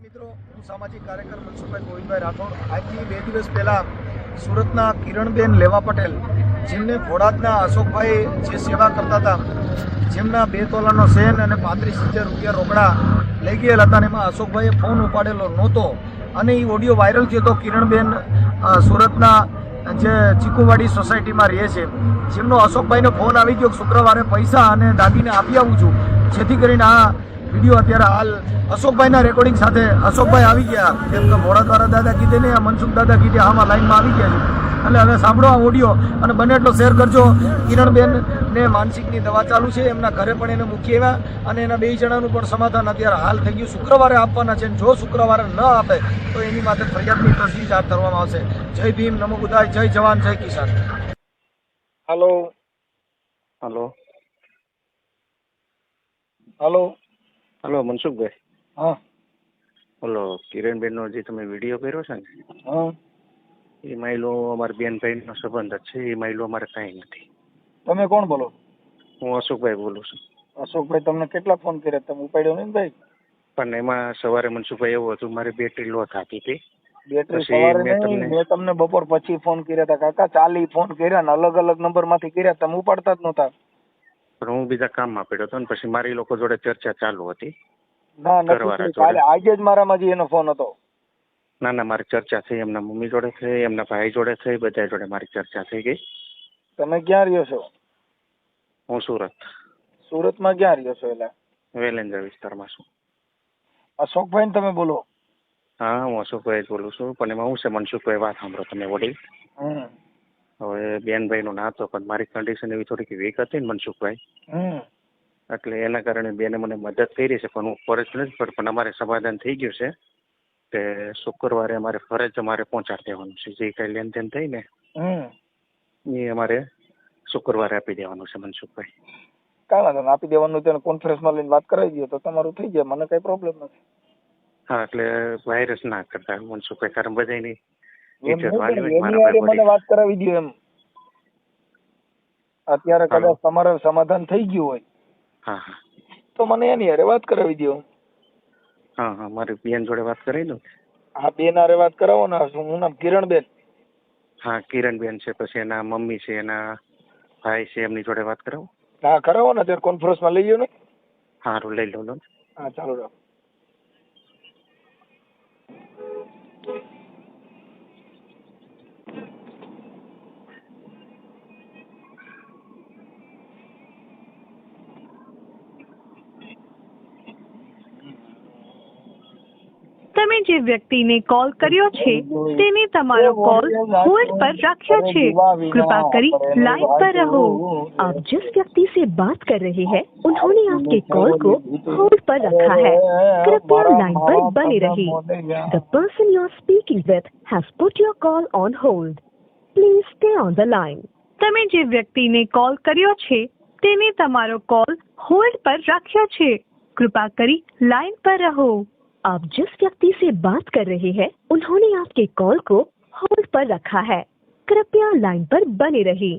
મિત્રો, હું સામાજિક કાર્યકર મનસુખભાઈ ગોવિંદભાઈ રાઠોડ. આજથી 2 દિવસ પહેલા સુરતના કિરણબેન લેવા પટેલ, જેમને ફોડાદના અશોકભાઈ જે સેવા કરતા હતા, જેમના 2 તોલાનો સેન અને 35,000 રૂપિયા રોકડા લઈ ગયેલા હતા, એમાં અશોકભાઈએ ફોન ઉપાડેલો નહોતો અને એ ઓડિયો વાયરલ થયો હતો. કિરણબેન સુરતના જે ચીકુવાડી સોસાયટીમાં રહે છે, જેમનો અશોકભાઈને ફોન આવી ગયો શુક્રવારે પૈસા અને દાદીને આપી આવું છું, જેથી કરીને આ વિડીયો અત્યારે હાલ અશોકભાઈના રેકોર્ડિંગ સાથે અશોકભાઈ આવી ગયા. કેમ કે મોડાદ્વારા દાદા કીધે ને મનસુખ દાદા કીધે આમાં લાઈનમાં આવી ગયા છે. એટલે હવે સાંભળો આ ઓડિયો અને બને એટલો શેર કરજો. કિરણબેન ને માનસિકની દવા ચાલુ છે, એમના ઘરે પણ એને મૂકી આવ્યા અને એના 2 જણાનું પણ સમાધાન અત્યારે હાલ થઈ ગયું. શુક્રવારે આપવાના છે. જો શુક્રવારે ન આપે તો એની માટે ફરિયાદની તજવીજ હાથ ધરવામાં આવશે. જય ભીમ, નમો બુદ્ધાય, જય જવાન, જય કિસાન. Hello hello hello hello Mansukhbhai. હા ઓલો કિરણબેનનો જે તમે વિડીયો કર્યો છે ને, હા એ માયલો અમારા બેનભાઈનો સંબંધ જ છે. એ માયલો અમારે કાંઈ નથી. તમે કોણ બોલો? હું અશોકભાઈ બોલું છું. અશોકભાઈ, તમને કેટલા ફોન કર્યા? તમે ઉપાડ્યો નહીં ભાઈ? પણ એમાં સવારે મનસુખભાઈ એવું હતું, મારી બેટરી લો થતી હતી. બેટરી પછી સવારે મેં નહીં, તમને મેં તમને બપોર પછી ફોન કર્યા હતા કાકા. 40 ફોન કર્યા ને અલગ અલગ નંબર માંથી કર્યા, તમે ઉપાડતા જ નહોતા. પણ હું બીજા કામમાં પડ્યો હતો ને પછી મારી લોકો જોડે ચર્ચા ચાલુ હતી. ના ઘરવાળા નથી, જોડે. કાલે આજે જ મારામાં એનો ફોન હતો. ના ના, મારી ચર્ચા થઈ, એમના મમ્મી જોડે થઈ, એમના ભાઈ જોડે થઈ, બધા જોડે મારી ચર્ચા થઈ ગઈ. તમે ક્યાં રહ્યો છો? હું સુરત સુરતમાં ક્યાં રહ્યો છો? એટલે વેલેન્દ્ર વિસ્તારમાં છું. અશોકભાઈ ને તમે બોલો? હા, હું અશોકભાઈ જ બોલું છું. પણ એમાં હું છે મનસુખભાઈ, વાત સાંભળો તમે વડીલ. હવે બેનભાઈનો ના હતો, પણ મારી કન્ડિશન એવી થોડીક વીક હતી ને મનસુખભાઈ, એટલે એના કારણે બેને મને મદદ કરી છે. પણ હું ફરજ નથી પર, પણ અમારે સમાધાન થઈ ગયું છે કે શુક્રવારે અમારે ફરજ અમારે પહોંચાડી દેવાનું છે. જે કઈ લેનદેન થઈ ને એ અમારે શુક્રવારે આપી દેવાનું છે મનસુખભાઈ. કાંઈ વાંધો નહીં, આપી દેવાનું. તેને કોન્ફરન્સમાં લઈને વાત કરાવી દો તો તમારું થઈ જાય, મને કઈ પ્રોબ્લેમ નથી. હા, એટલે વાયરસ ના કરતા મનસુખભાઈ, કારણ બધાની એમ ઇજ્જત નહીં, વાલી હોય એની મારા હારે ભાઈ મને વાત કરાવી દો એમ. અત્યારે હાલો. કદાચ તમારે સમાધાન થઈ ગયું હોય હા હા તો મને એની હારે વાત કરાવી દો. હા હા, મારી બેન જોડે વાત કરી દઉં. હા, બેન હારે વાત કરાવો ને. હું નામ કિરણબેન. હા, કિરણબેન છે, પછી એના મમ્મી છે, એના ભાઈ છે, એમની જોડે વાત કરાવો. હા, કરાવો ને. અત્યારે કોન્ફરન્સમાં લઈ ગયો ને. સારું, લઈ લો લો. હા, ચાલો રાખો. તમે જે વ્યક્તિને કોલ કર્યો છે તેને તમારો કોલ होल्ड पर रखा છે. कृपा करी लाइन पर रहो. आप जिस व्यक्ति से बात कर रहे हैं उन्होंने आपके कॉल को होल्ड पर रखा है. कृपया लाइन पर बने रहिए. The person you are speaking with has put your call on hold. Please stay on the line. તમે જે વ્યક્તિને કોલ કર્યો છે તેને તમારો કોલ હોલ્ડ પર રાખ્યો છે. कृपा करी लाइन पर रहो. आप जिस व्यक्ति से बात कर रहे हैं उन्होंने आपके कॉल को होल्ड पर रखा है. कृपया लाइन पर बने रहिए.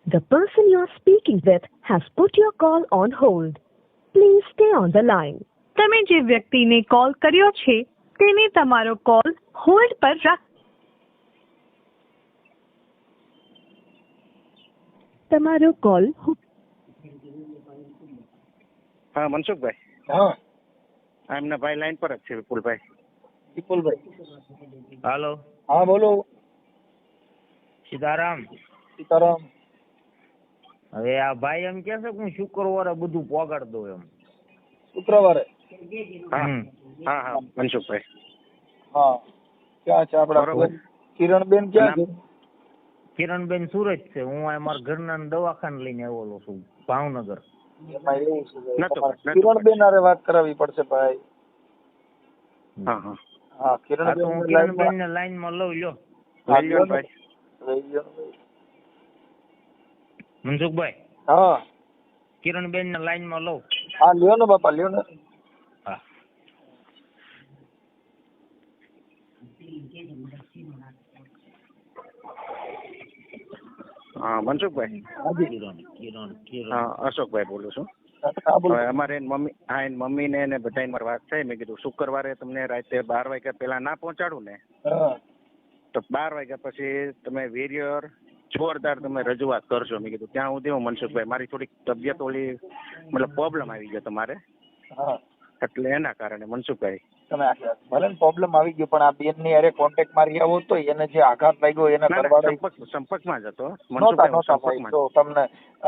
The person you are speaking with has put your call on hold. Please stay on the line. તમે જે વ્યક્તિને કોલ કર્યો છે તેને તમારો કોલ હોલ્ડ પર રાખ. તમારો કોલ. હા મનસુખભાઈ. હા, એમના ભાઈ લાઈન પર જ છે, વિપુલભાઈ. વિપુલભાઈ. હાલો, હા, બોલો. સીતારામ. સીતારામ. હવે આ ભાઈ એમ કે છે કે હું શુક્રવારે બધું પોગાડ દઉં એમ. શુક્રવારે? હા હા હા મનસુખભાઈ. હા, ક્યાં છે આપડા બરોબર. કિરણબેન? ક્યાં છે? કિરણબેન સુરત છે. હું આ મારા ઘરના દવાખાને લઈને આવેલો છું ભાવનગર. એમાં એવું છે કે નતો તમારે નતો કિરણબેન હારે વાત કરાવવી પડશે ભાઈ. હા હા હા, હા તો કિરણબેન હું ને કિરણબેન ને લાઈન માં લઉં લ્યો. લઈ લ્યો ને ભાઈ. લઈ લ્યો ને ભાઈ. મનસુખભાઈ, હા કિરણબેન ને લાઈન માં લઉં. હા, લ્યો ને બાપા, લ્યો ને. હા. હા મનસુખભાઈ. હાજી. કિરણ કિરણ કિરણ. હા, અશોકભાઈ બોલું છું. હા બોલો. હવે અમારે એની મમ્મી એની મમ્મીને એને બધાને મારી વાત થઈ. મેં કીધું શુક્રવારે તમને રાતે 12 વાગ્યા પહેલા ના પહોંચાડું ને હા તો 12 વાગ્યા પછી તમે વીર્યર જોરદાર તમે રજૂઆત કરશો. મેં કીધું ત્યાં સુધી હું મનસુખભાઈ મારી થોડીક તબિયત ઓલી મતલબ પ્રોબ્લેમ આવી ગયો તમારે, હા એટલે એના કારણે મનસુખભાઈ. તમે ભલે પ્રોબ્લેમ આવી ગયો પણ આ બેન ની અરે કોન્ટેક્ટ મારી આવો તો એને જે આઘાત લાગ્યો એના ના ઘરવાળા સંપર્કમાં જ હતો નહોતા મનસુખભાઈ, હું ભાઈ. સંપર્કમાં તો તમને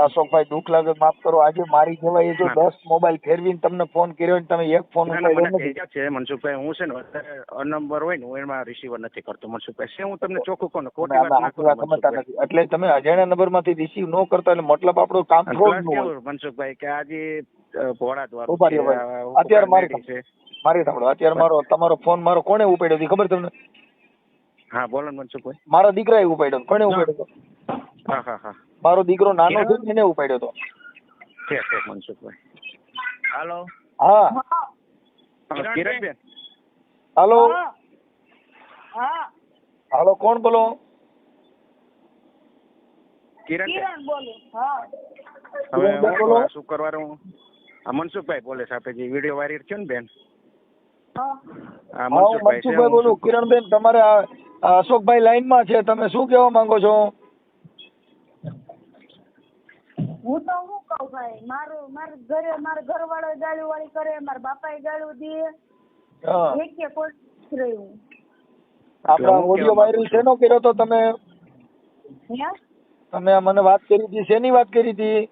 અશોકભાઈ દુઃખ લાગે માફ કરો. આજે મારી જેવા એ જો ના. 10 મોબાઈલ ફેરવીને તમને ફોન કર્યો ને તમે એક ફોન ના ઉપાડ્યો મને નથી. કહી છે મનસુખભાઈ, હું છે ને અત્યારે અનંબર હોય ને હું એમાં રિસીવર નથી કરતો મનસુખભાઈ. છે હું તમને ચોખ્ખું કહું ને, ખોટી વાત ના કરું સમજતા મનસુખભાઈ. નથી એટલે તમે અજાણ્યા નંબર માંથી રિસીવ ન કરતા એટલે મતલબ આપણું કામ અને ફ્રોડ પ્લસ નું હોય. કેવું મનસુખભાઈ કે આજે ભોળા ઉભા રહ્યો ભાઈ. અત્યારે મારી સાંભળો, અત્યારે તમારો ફોન મારો કોણે ઉપાડ્યો હતી ખબર તમને? હા બોલો ને મનસુખભાઈ. મારા દીકરાએ ઉપાડ્યો. કોણે ઉપાડ્યો હતો? હા મારો દીકરો નાનો છે ને એને ઉપાડ્યો હતો. છે મનસુખભાઈ. હાલો. હા કિરણબેન. હાલો હાલો કોણ બોલો? કિરણ બોલો. હા હવે કિરણબેન બોલો. શુક્રવારે હું મનસુખભાઈ બોલે છે. આપણે જે વિડીયો વાયરલ થયો ને બેન, હા હા હું મનસુખભાઈ બોલું. કિરણબેન તમારે આ અશોકભાઈ લાઈન માં છે, તમે શું કહેવા માંગો છો? હું તો શું કહું ભાઈ, મારા ઘરે મારા ઘરવાળો ગાળું વાળી કરે, મારા બાપાએ ગાળું દે, હા એક કોઈ રહ્યું. આપણા ઓડિયો વાયરલ શેનો કર્યો તો તમે? હે તમે મને વાત કરી હતી, શેની વાત કરી હતી?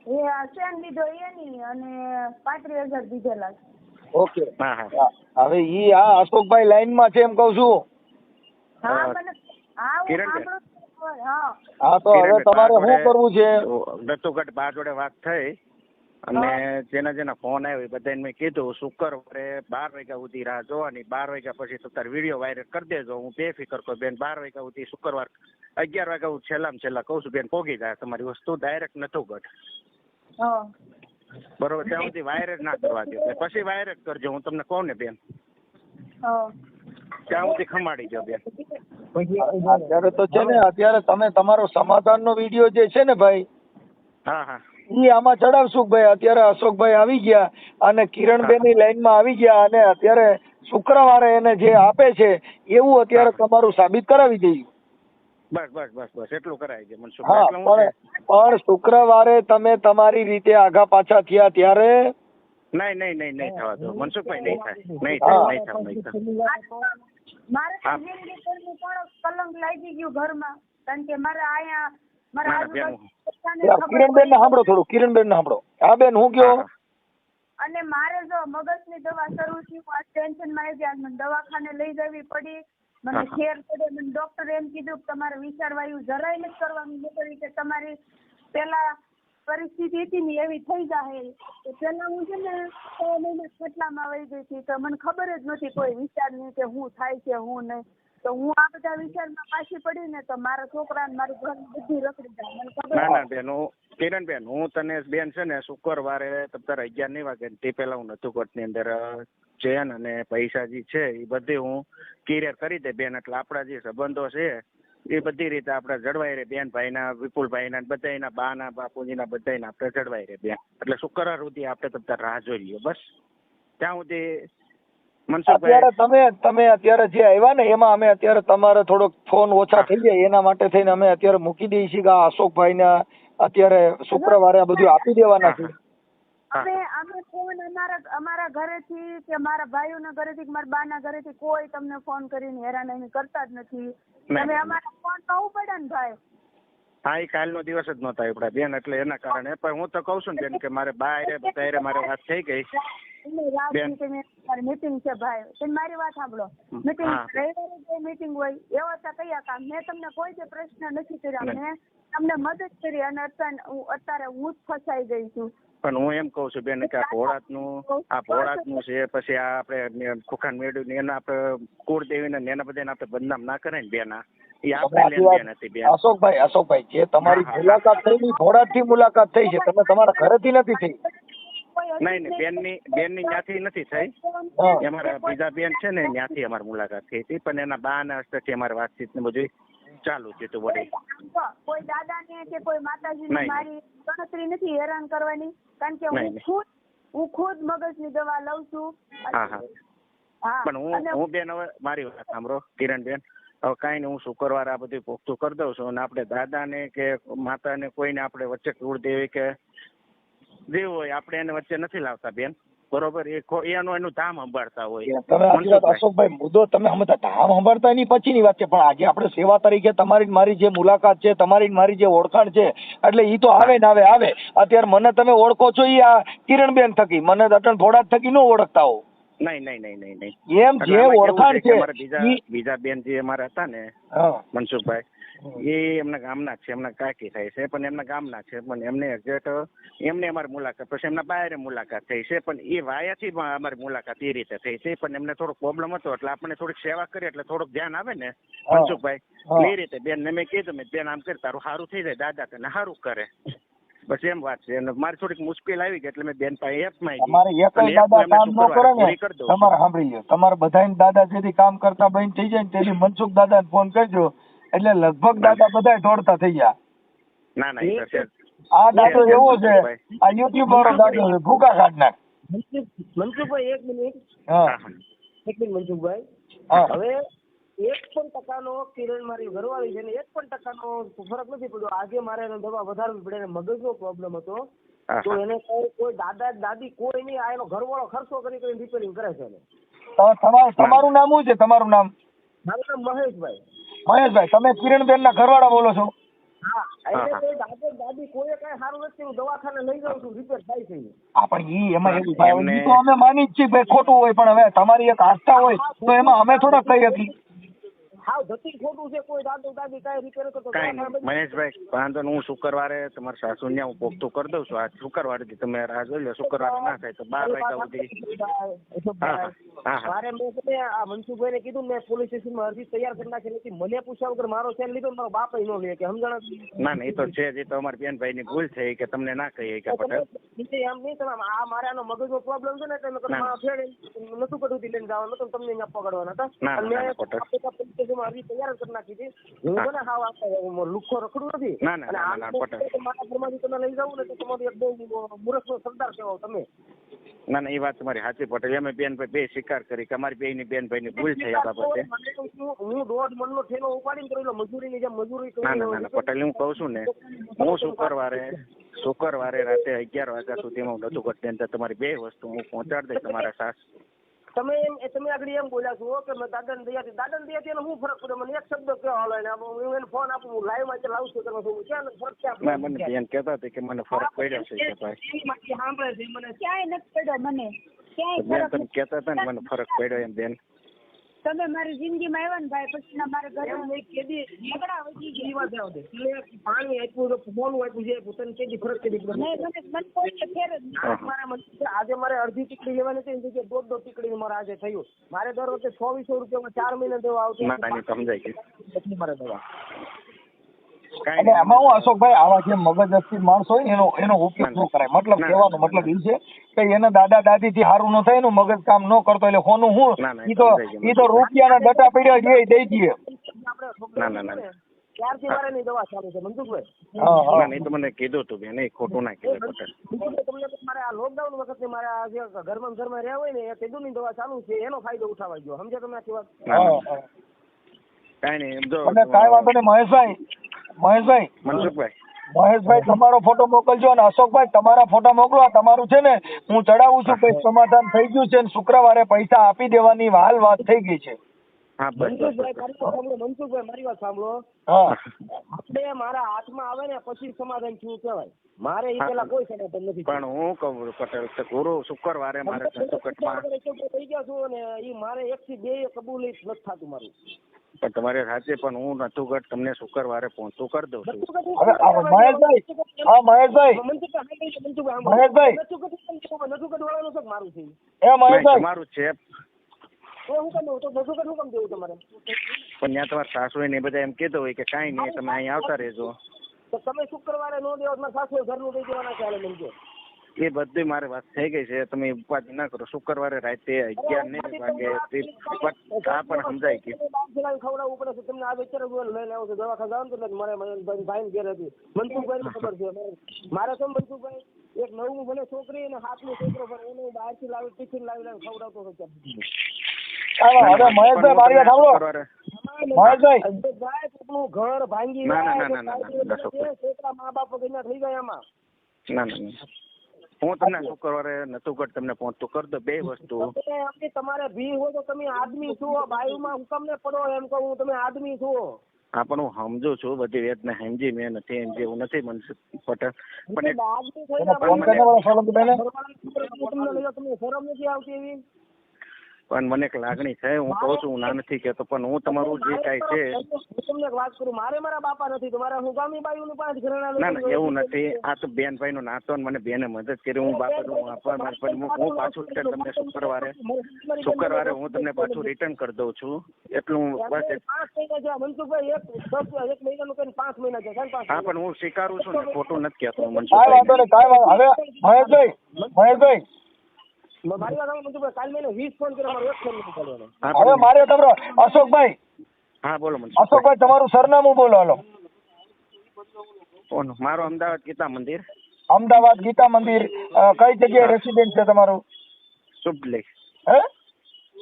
એ આ ચેન લીધો એની અને 35,000 દીધેલા. ઓકે. હા હા હવે ઈ આ અશોકભાઈ લાઈન માં છે એમ કઉ છું. હા મને હા હું કિરણબેન. સાંભળું. હા હા તો હવે તમારે શું કરવું છે? દત્તુગઢ બા જોડે વાત થઈ અને જેના ફોન આવ્યો એ બધાને મેં કીધું શુક્રવારે 12 વાગ્યા સુધી રાહ જોવાની. 12 વાગ્યા પછી તો તાર વિડીયો વાયરલ કરી દેજો. હું બેફિકર કહું બેન, 12 વાગ્યા સુધી શુક્રવાર 11 વાગ્યા હું છેલ્લા કહું છું બેન પોગી જાય તમારી વસ્તુ ડાયરેક્ટ નથુગઢ. હા બરોબર, ત્યાં સુધી વાયરલ ના કરવા દો. પછી વાયરલ કરજો. હું તમને કહું ને બેન, હા ત્યાં સુધી ખમાડી દો બેન. અત્યારે તો છે ને, અત્યારે તમે તમારો સમાધાન નો વિડીયો જે છે ને ભાઈ, હા ઈ આમાં ચડાવશું ભાઈ. અત્યારે અશોકભાઈ આવી ગયા અને કિરણબેન ની લાઈન માં આવી ગયા અને અત્યારે શુક્રવારે એને જે આપે છે એવું અત્યારે તમારું સાબિત કરાવી દઈએ. બસ એટલું કરાય છે હા મનસુખભાઈ. પણ શુક્રવારે તમે તમારી રીતે આગા પાછા થયા ત્યારે નહીં થવા દો મનસુખભાઈ. નહીં થાય. મારે તો જિંદગી ભરનું પણ કલંક લાગી ગયું ઘરમાં, કારણ કે મારે અહીંયા મારા આજુબાજુ કિરણબેન ને સાંભળો થોડું. કિરણબેન ને સાંભળો. હા બેન હું કયો? અને મારે જો મગજની દવા શરૂ થઈ, આ ટેન્શન માં આવી ગયા, મને દવાખાને લઈ જવી પડી, મને ખેર પડે. મને ડોક્ટરે એમ કીધું કે તમારે વિચારવાયું જરાય નથી કરવાનું, નકરી કે તમારી પેલા પરિસ્થિતિ હતી ને એવી થઈ જાય. પેલા હું છે ને 6 મહિના ખટલામાં વહી ગઈ હતી, તો મને ખબર જ નથી કોઈ વિચારની કે હું થાય છે હું નહીં. તો હું આ બધા વિચારમાં પાછી પડી ને તો મારા છોકરા ને મારું ઘર બધી રખડી જાય. મને ખબર ના બેન, કિરણબેન હું તને બેન છે ને શુક્રવારે તારે 11 નહીં વાગે તે પેલા હું નથુગઢ ની અંદર ચેન અને પૈસા જે છે એ બધી હું ક્લિયર કરી દે બેન. એટલે આપણા જે સંબંધો છે એ બધી રીતે આપણે જળવાઈ રહે બેન. ભાઈના વિપુલભાઈના બધાના બાના બાપુજીના બધાના આપણે જળવાઈ રહે બેન. એટલે શુક્રવાર સુધી આપણે તમ રાહ જોઈ લઈએ બસ. ત્યાં સુધી અત્યારે તમે અત્યારે જે આવ્યા ને એમાં અમે અત્યારે તમારે થોડોક ફોન ઓછા થઈ જાય એના માટે થઈને અમે અત્યારે મૂકી દઈએ છીએ કે આ અશોકભાઈ ને અત્યારે શુક્રવારે આ બધું આપી દેવાના છે. અમે ફોન અમારા ઘરેથી કે મારા ભાઈઓના ઘરેથી કે મારા બાના ઘરેથી કોઈ તમને ફોન કરીને હેરાન કરતા જ નથી. તમે અમારા ફોન કહું પડે ને ભાઈ. હા એ કાલનો દિવસ જ નહોતા આપડા બેન, એટલે એના કારણે. પણ હું તો કઉ છું ને બેન કે મારે બહાર મારે વાત થઈ ગઈ મીટિંગ છે ભાઈ. તમે મારી વાત સાંભળો. મીટિંગ રવિવારે જે મીટિંગ હોય એવા હતા કયા કામ? મેં તમને કોઈ જ પ્રશ્ન નથી કર્યા, મેં તમને મદદ કરી અને અત્યારે હું જ ફસાઈ ગઈ છું. પણ હું એમ કઉ છું બેન કે આ ભોળાતનું છે, પછી આ આપણે ખુખાન મેળવી એના આપણે કુળદેવી ને એના બધા આપણે બદનામ ના કરે ને બેન. એ આપણે લેન હતી બેન. અશોકભાઈ જે તમારી મુલાકાત થઈ ભોળાત થી મુલાકાત થઈ છે, તમે તમારા ઘરેથી નથી થઈ? નહીં બેનની ત્યાંથી નથી થઈ. અમારા બીજા બેન છે ને ત્યાંથી અમારી મુલાકાત થઈ હતી, પણ એના બા ના હસ્તેથી અમારી વાતચીત ને બધું ચાલુ થયું હતું વડીલ. કોઈ દાદાને કે કોઈ માતાજીને નહીં. મારી ગણતરી નથી હેરાન કરવાની, કારણ કે નહીં. હું ખુદ મગજની દવા લઉં છું. હા હા હા, પણ અને હું બેન હવે મારી વાત સાંભળો કિરણબેન, હવે કાંઈ નહીં, હું શુક્રવારે આ બધું પોખતું કરી દઉં છું. અને આપણે દાદાને કે માતાને કોઈને આપણે વચ્ચે કુળદેવી કે દેવ હોય આપણે એને વચ્ચે નથી લાવતા બેન, બરોબર? એનું ધામ સંભાળતા હોય. તમે આટલી વાત અશોકભાઈ મુદ્દો તમે સમજતા ધામ સંભાળતા એની પછીની વાત છે, પણ આજે આપણે સેવા તરીકે તમારી ને મારી જે મુલાકાત છે, તમારી ને મારી જે ઓળખાણ છે, એટલે ઈ તો આવે ને આવે. અત્યારે મને તમે ઓળખો છો ઈ આ કિરણબેન થકી, મને અટણ થોડા થકી ન ઓળખતા હો. નહીં નહીં નહીં નહીં નહીં એમ જે ઓળખાણ છે બીજા બેન જે અમારા હતા ને મનસુખભાઈ, એ એમના ગામના છે, એમના કાકી થાય છે, પણ એમના ગામના છે, પણ એમને એક્ઝેક્ટ એમને અમારી મુલાકાત, પછી એમના બાયરે મુલાકાત થઈ છે, પણ એ વાયાથી અમારી મુલાકાત એ રીતે થઈ છે. પણ એમને થોડોક પ્રોબ્લેમ હતો એટલે આપણે થોડીક સેવા કરીએ એટલે થોડુંક ધ્યાન આવે ને મનસુખભાઈ, એ રીતે બેન મેં કીધું મેં બેન આમ કરી તારું સારું થઈ જાય, દાદા તને સારું કરે, બસ એમ વાત છે. અને મારી થોડીક મુશ્કેલ આવી ગઈ એટલે મેં બેન પાસે એપ માં તમારે એકય દાદા કામ ન કરે ને, તમારે સાંભળી લો, તમારે બધાય દાદા જેથી કામ કરતા બંધ થઈ જાય ને તેથી મનસુખ દાદાને ફોન કરજો, એટલે લગભગ દાદા બધા દોડતા થઈ ગયા. ના ના એ તો છે. આ દાદો એવો છે, આ યુટ્યુબ વાળો દાદો છે, ભૂકા કાઢ નાખ. મનસુખભાઈ એક મિનિટ મનસુખભાઈ, હવે 1% કિરણ મારી ઘરવાળી છે ને 1% ફરક નથી પડ્યો. આજે મારે એને દવા વધારવી પડે, મગજનો પ્રોબ્લેમ હતો, તો એને કોઈ દાદા દાદી કોઈ નહીં, આ એનો ઘરવાળો ખર્ચો કરી રિપેરિંગ કરે છે. તમારું નામ શું છે? તમારું નામ? મારું નામ મહેશભાઈ. મહેશભાઈ, તમે કિરણબેન ના ઘરવાળા બોલો છો? હા, એટલે કોઈ દાદા દાદી કોઈ કઈ સારું નથી, હું દવાખાને લઈ જાઉં છું, રિપેર થાય છે. પણ ઈ એમાં એવું થાય, ઈ તો અમે માની જ છીએ ભાઈ ખોટું હોય, પણ હવે તમારી એક આસ્થા હોય તો એમાં અમે થોડા કહી શકીએ. હાવ ધતી ખોટું છે, કોઈ દાદા દાદી કઈ રિપેર કરતો કાંઈ નહીં મહેશભાઈ, વાંધો નહીં, હું શુક્રવારે તમારા સાસુને હું પોખતું કરી દઉં છું. આ શુક્રવારેથી તમે રાહ જોઈ લો, શુક્રવારે ના થાય તો 12 વાગ્યા સુધી. મારે મેં તમે આ મનસુખભાઈ ને કીધું, મેં પોલીસ સ્ટેશનમાં અરજી તૈયાર કરી નાખી નથી. મને પૂછ્યા વગર મારો ચેન લીધો, મારો બાપ નો લે કે સમજણ. ના ના એ તો છે જ, એ તો અમારી બેનભાઈ ની ભૂલ થઈ કે તમને ના કહીએ કે પટેલ એમ નહીં, તમે આ મારે આનો મગજનો પ્રોબ્લેમ છે ને એટલે નતું કઢું લઈને જવાનું હતું, તમને અહીંયા પકડવાના હતા. અરજી તૈયાર કરી નાખી હતી. હું મને હાવ લુખ્ખો રખડું નથી. મારા ઘરમાંથી તમે લઈ જાવ ને તો તમારું એકદમ મૂર્ખનો સરદાર કહેવાય તમે. ના ના એ વાત તમારી સાચી પટેલ, અમે બેનભાઈ બે સ્વીકાર કરી કે અમારી બેની બેનભાઈ ની ભૂલ થઈ આ બાબતે. હું 1.5 મણનો ઠેલો ઉપાડીને કરેલો મજૂરીની જેમ મજૂરી કરી. ના ના પટેલ, હું કહું છું ને, હું શુક્રવારે રાતે 11 વાગ્યા સુધીમાં હું નતું કરતી, તમારી બે વસ્તુ હું પહોંચાડી દઈશ તમારા સાસ. તમે આગળ એમ બોલ્યા છો કે દાદાને દયાથી એને શું ફરક પડે? મને એક શબ્દ કહો હાલો એને, હું એને ફોન આપું, હું લાઈવ માં લાવું છું તમે ક્યાં ફરક ક્યાં? મને બેન કહેતા હતા કે મને ફરક પડ્યો છે કે ભાઈ સાંભળે છે, મને ક્યાંય નથી પડ્યો, મને ક્યાંય બેન ફરક તમે કહેતા હતા ને મને ફરક પડ્યો એમ બેન. તમે મારી જિંદગીમાં આવ્યા ને ભાઈ, પછી મારે ઘરે કેદી ઝઘડા વધી ગયા. પાણી આપ્યું, ફોન આપ્યું છે, પોતાની કેદી ફરક કેદી મને કોઈ ફેર જ નહીં. આજે મારે અડધી ટીકડી લેવાની હતી, એની જગ્યાએ 1.5 ટીકડી મારે આજે થયું. મારે દર વખતે 2600 રૂપિયામાં 4 મહિના દેવા આવતો. સમજાય ગયું મારે દવા. એટલે એમાં હું અશોકભાઈ, આવા જે મગજ અસ્થિર માણસ હોય એનો ઉપયોગ ન કરાય. મતલબ કહેવાનો મતલબ એ છે કે એને દાદા દાદી થી સારું ન થાય, એનું મગજ કામ ન કરતો એટલે હોનું હું ઈ તો રૂપિયાના ડટા પડ્યા છે દઈ દઈએ. ત્યારથી મારે એની દવા ચાલુ છે મનસુખભાઈ. ના એ તો મને કીધું હતું બેન, એ ખોટું ના કીધું પટેલ. તમને મારે આ લોકડાઉન વખતે મારે આ જે ઘરમાં રહ્યા હોય ને એ કીધું ની દવા ચાલુ છે, એનો ફાયદો ઉઠાવા ગયો. સમજ્યા તમે આખી વાત? કાંઈ નહીં જો કાંઈ વાંધો નહીં. મહેશભાઈ તમારો ફોટો મોકલજો, અને અશોકભાઈ તમારા ફોટા મોકલો. તમારું છે ને હું ચડાવું છું, કઈ સમાધાન થઈ ગયું છે, શુક્રવારે પૈસા આપી દેવાની હાલ વાત થઈ ગઈ છે. મનસુખભાઈ મારી વાત સાંભળો. આપણે મારા હાથમાં આવે ને પછી સમાધાન શું કહેવાય. મારે એ પેલા કોઈ સમાધાન નથી. પણ હું કહું પટેલ, ગુરુ શુક્રવારે મારે થઈ ગયા છું અને એ મારે 1 થી 2 કબૂલી નથી થતું મારું. પણ તમારે સાચે, પણ હું નતું ઘટ તમને શુક્રવારે પહોંચતું કરી દઉં છું. મારું છે તમારે પણ ત્યાં તમારા સાસુ ને બધા એમ કીધું હોય કે કાંઈ નહીં તમે અહીંયા આવતા રહેજો. તો તમે શુક્રવારે નો દેવો, તમારા સાસુ ઘરનું દઈ દેવાના ચાલે મને. એ બધી મારી વાત થઈ ગઈ છે, તમે ઉપાધિ ના કરો. શુક્રવારે રાતે 11 વાગે આ પણ સમજાય ગયું. ખવડાવવું પડે છે તમને. આ વિચાર લઈને આવો છો દવાખાને જાવ તો મારે ભાઈ ઘેર હતી મનસુખભાઈ ને ખબર છે મારે તો મનસુખભાઈ એક 9 મને છોકરી અને 7 છોકરો પણ એને બહાર થી લાવી ટિફિન લાવી ખવડાવતો હતો. હવે મહેશભાઈ મારી વાત સાંભળો. મહેશભાઈ ઘર ભાંગી છોકરા મા બાપ વગર થઈ ગયા એમાં. ના હું તમને શુક્રવારે નતું કર તમને ફોન તો કર દો. બે વસ્તુ તમારે ભી હોય તો તમે આદમી છો, બાયુમાં હુકમ ને પડો એમ કહું તમે આદમી છો. હા પણ હું સમજુ છું બધી વેદના સમજી મેં નથી સમજી એવું નથી મનસુખ પટેલ તમને શરમ નથી આવતી એવી? પણ મને એક લાગણી છે, હું કહું છું હું ના નથી કહેતો, પણ હું તમારું જે કાંઈ છે હું તમને એક વાત કરું, મારા બાપા નથી તો મારા હું ગામી બાયુની પાસે ઘરેણા ના એવું નથી. આ તો બેનભાઈ નો નાતો ને મને બેને મદદ કરી, હું બાપા હું પાછું રિટર્ન તમને શુક્રવારે હું તમને પાછું રિટર્ન કરી દઉં છું. એટલું બસ 5 મહિના છે મનસુખભાઈ, એક મહિનાનું કરીને 5 મહિના છે. હા પણ હું સ્વીકારું છું ને, ખોટું નથી કહેતો હું હવે મહેશભાઈ મારી વાત મનસુખભાઈ, કાલ મેં 20 ફોન કર્યા, મારો એક ફોન નથી પડ્યો. હવે મારે તમારો અશોકભાઈ. હા બોલો અશોકભાઈ તમારું સરનામું બોલો. હાલો. મારું અમદાવાદ ગીતા મંદિર. અમદાવાદ ગીતા મંદિર. કઈ જગ્યાએ રેસિડેન્ટ છે તમારું? સુબલી. હે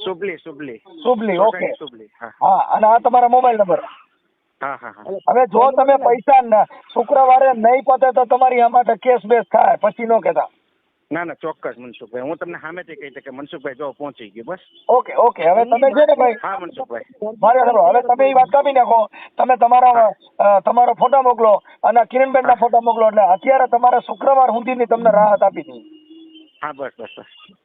સુબલી. ઓકે. હા અને આ તમારા મોબાઈલ નંબર? હા. હવે જો તમે પૈસા શુક્રવારે નહીં પતે તો તમારી આ માટે કેસ બેસ થાય, પછી ન કહેતા. ના ચોક્કસ મનસુખભાઈ, હું તમને સામેથી કહી દે કે મનસુખભાઈ જો પહોંચી ગયું બસ. ઓકે હવે તમે છે ને ભાઈ. હા મનસુખભાઈ મારે હવે તમે એ વાત કાપી નાખો. તમે તમારો ફોટો મોકલો અને કિરણબેન ના ફોટો મોકલો, એટલે અત્યારે તમારે શુક્રવાર સુધીની તમને રાહત આપી છે. હા બસ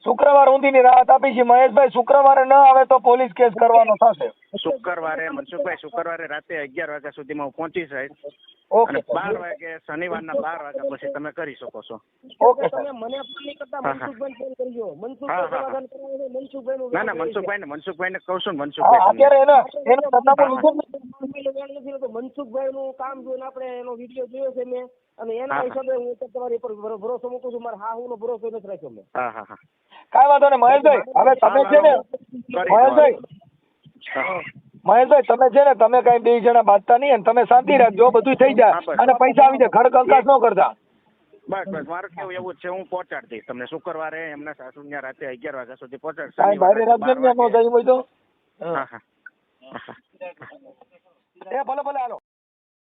શુક્રવાર સુધીની રાહત આપી છે. મહેશભાઈ શુક્રવારે ન આવે તો પોલીસ કેસ કરવાનો થશે. શુક્રવારે મનસુખભાઈ શુક્રવારે રાતે 11 વાગ્યા સુધીમાં હું પહોંચી જઈશ. અને 12 વાગે શનિવારના 12 વાગ્યા પછી તમે કરી શકો છો. ઓકે તમે મને ફોન નહીં કરતા મનસુખભાઈ ફોન કરજો. મનસુખભાઈ ના મનસુખભાઈને કહું છું. અત્યારે એનો સરનામું મનસુખભાઈ નું કામ જોઈને આપણે એનો વિડીયો જોયો છે મેં, અને એના હિસાબે હું તમારી પર ભરોસો મૂકું છું. મારા હા હું નો ભરોસો નથી રાખ્યો મેં. હા કાંઈ વાંધો નહીં મહેશભાઈ. હવે તમે છે ને મહેશભાઈ તમે છે ને તમે કઈ 2 જણા બાંધતા નહીં, અને તમે શાંતિ રાખજો, બધું થઈ જાય અને પૈસા આવી જાય. ખડ કંકાસ ન કરતા. બસ મારું કેવું એવું છે, હું પહોંચાડી દઈશ તમને શુક્રવારે એમના સાસુ ત્યાં રાતે 11 વાગ્યા સુધી પહોંચાડ. ભાઈ રાખજો ને, ન જાય હોય તો. હા ભલે હાલો.